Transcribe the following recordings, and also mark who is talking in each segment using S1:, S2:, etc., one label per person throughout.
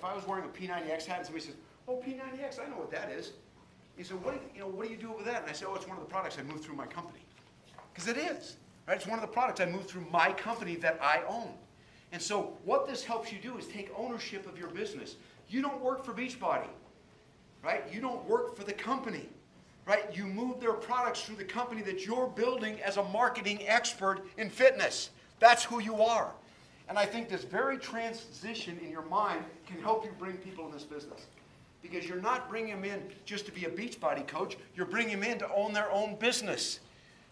S1: if I was wearing a P90X hat and somebody says, oh, P90X, I know what that is. He said, what do you do with that? And I said, oh, it's one of the products I moved through my company. Because it is. Right? It's one of the products I moved through my company that I own. And so what this helps you do is take ownership of your business. You don't work for Beachbody. Right? You don't work for the company. Right? You move their products through the company that you're building as a marketing expert in fitness. That's who you are. And I think this very transition in your mind can help you bring people in this business. Because you're not bringing them in just to be a Beachbody coach. You're bringing them in to own their own business.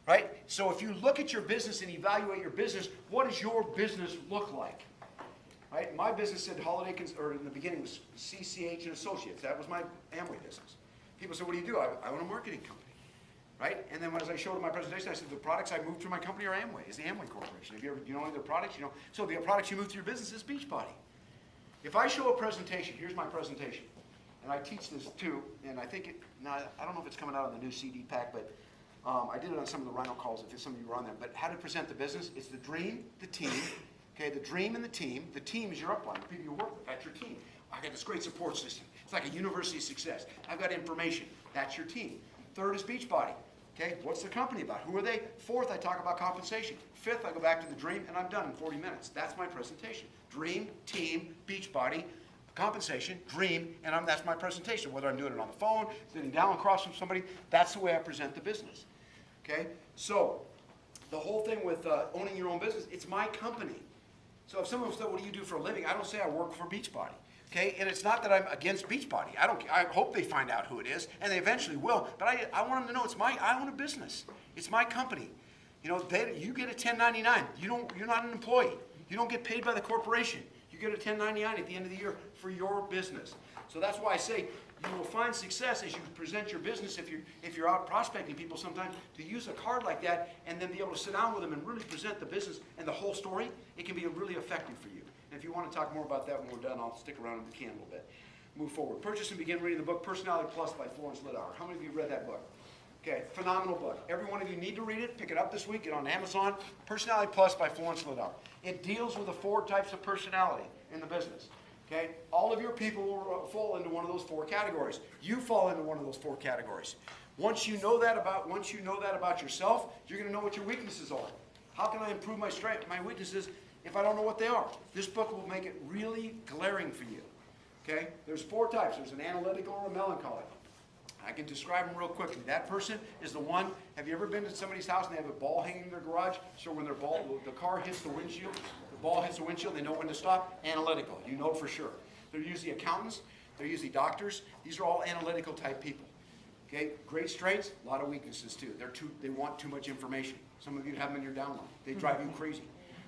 S1: Right? So if you look at your business and evaluate your business, what does your business look like? Right? My business said or in the beginning was CCH and Associates. That was my Amway business. People said, what do you do? I own a marketing company. Right? And then as I showed in my presentation, I said, the products I moved through my company are Amway. It's the Amway Corporation. Have you ever, you know any of their products? You know, so the products you move through your business is Beachbody. If I show a presentation, here's my presentation. And I teach this too, and I think I don't know if it's coming out on the new CD pack, but I did it on some of the Rhino calls if some of you were on there. But how to present the business, it's the dream, the team. Okay, the dream and the team. The team is your upline, the people you work with. That's your team. I got this great support system. It's like a university of success. I've got information. That's your team. Third is Beachbody. Okay, what's the company about? Who are they? Fourth, I talk about compensation. Fifth, I go back to the dream, and I'm done in 40 minutes. That's my presentation. Dream, team, Beachbody, compensation, dream, and that's my presentation. Whether I'm doing it on the phone, sitting down across from somebody, that's the way I present the business. Okay, so the whole thing with owning your own business, it's my company. So if someone said, what do you do for a living? I don't say I work for Beachbody. Okay, and it's not that I'm against Beachbody. I hope they find out who it is, and they eventually will. But I want them to know I own a business. It's my company. You know, you get a 1099. You're not an employee. You don't get paid by the corporation. You get a 1099 at the end of the year for your business. So that's why I say you will find success as you present your business if you're out prospecting people sometimes to use a card like that and then be able to sit down with them and really present the business and the whole story. It can be really effective for you. And if you want to talk more about that when we're done, I'll stick around in the can a little bit. Move forward. Purchase and begin reading the book Personality Plus by Florence Littauer. How many of you read that book? Okay, phenomenal book. Every one of you need to read it. Pick it up this week. Get on Amazon. Personality Plus by Florence Littauer. It deals with the 4 types of personality in the business. Okay, all of your people will fall into one of those 4 categories. You fall into one of those 4 categories. Once you know that about yourself, you're going to know what your weaknesses are. How can I improve my strength, my weaknesses, if I don't know what they are? This book will make it really glaring for you. Okay, there's 4 types. There's an analytical or a melancholic. I can describe them real quickly. That person is the one. Have you ever been to somebody's house and they have a ball hanging in their garage? So when the car hits the windshield, the ball hits the windshield, they know when to stop? Analytical. You know for sure. They're usually accountants. They're usually doctors. These are all analytical type people. Okay, great strengths, a lot of weaknesses too. They want too much information. Some of you have them in your downline. They drive you crazy.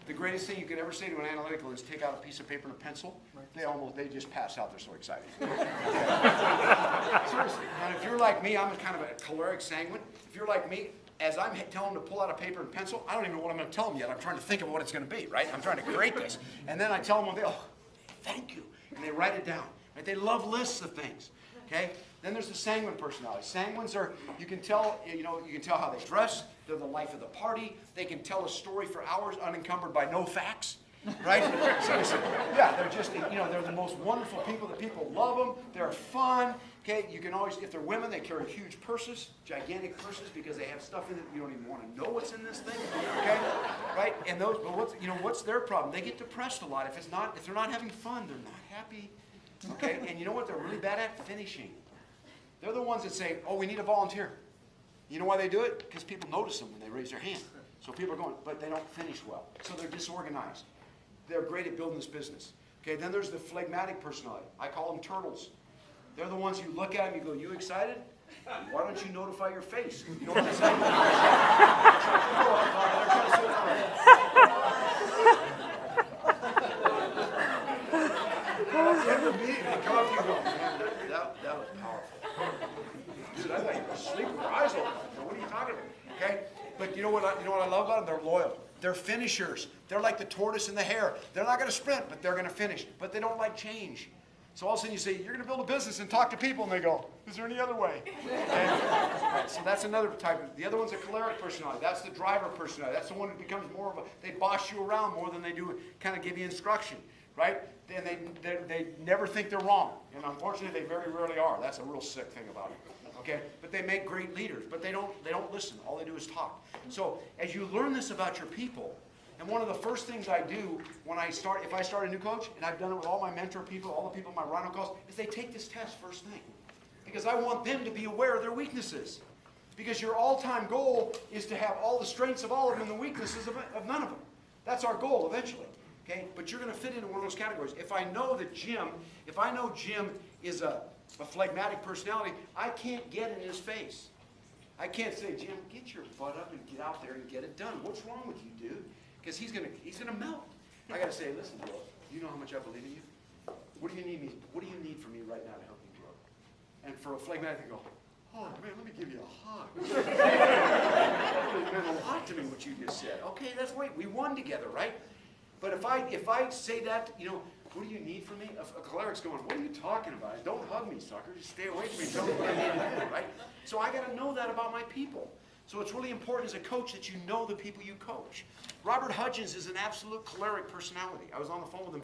S1: The greatest thing you could ever say to an analytical is take out a piece of paper and a pencil. They just pass out. They're so excited. Seriously. And if you're like me, I'm kind of a choleric sanguine. If you're like me, as I'm telling them to pull out a paper and pencil, I don't even know what I'm going to tell them yet. I'm trying to think of what it's going to be, right? I'm trying to create this. And then I tell them, thank you. And they write it down. Right? They love lists of things. Okay? Then there's the sanguine personality. Sanguines are, you can tell how they dress. They're the life of the party. They can tell a story for hours unencumbered by no facts. Right? Seriously. Yeah, they're just, they're the most wonderful people. The people love them. They're fun. Okay, you can always, if they're women, they carry huge purses, gigantic purses, because they have stuff in it you don't even want to know what's in this thing. Okay, right? And those, but what's their problem? They get depressed a lot. If they're not having fun, they're not happy. Okay, and you know what they're really bad at? Finishing. They're the ones that say, "Oh, we need a volunteer." You know why they do it? Because people notice them when they raise their hand. So people are going, but they don't finish well. So they're disorganized. They're great at building this business. Okay, then there's the phlegmatic personality. I call them turtles. They're the ones you look at them, you go, "You excited? Why don't you notify your face?" You know what I'm saying? That's the end of the meeting. They come up to you and go, "Man, that was powerful. Dude, I thought you were asleep with your eyes open. What are you talking about?" Okay? But you know what I love about them? They're loyal. They're finishers. They're like the tortoise and the hare. They're not going to sprint, but they're going to finish. But they don't like change. So all of a sudden you say, "You're going to build a business and talk to people," and they go, "Is there any other way?" Right, so that's another type. The other one's a choleric personality. That's the driver personality. That's the one who becomes more of they boss you around more than they do kind of give you instruction. right? And they never think they're wrong. And unfortunately, they very rarely are. That's a real sick thing about it. Okay? But they make great leaders, but they don't listen. All they do is talk. So as you learn this about your people, and one of the first things I do when if I start a new coach, and I've done it with all my mentor people, all the people in my Rhino calls, is they take this test first thing. Because I want them to be aware of their weaknesses. Because your all-time goal is to have all the strengths of all of them and the weaknesses of none of them. That's our goal eventually. Okay? But you're going to fit into one of those categories. If I know Jim is a phlegmatic personality, I can't get in his face. I can't say, Jim, get your butt up and get out there and get it done. What's wrong with you, dude? Because he's gonna melt. I got to say, listen, bro, you know how much I believe in you? What do you need from me right now to help you grow? And for a phlegmatic to go, oh man, let me give you a hug. It meant a lot to me what you just said. Okay, that's great. We won together, right? But if I say that, what do you need from me? A choleric's going, what are you talking about? Don't hug me, sucker. Just stay away from me. Tell me what I need to do, right? So I got to know that about my people. So it's really important as a coach that you know the people you coach. Robert Hudgens is an absolute choleric personality. I was on the phone with him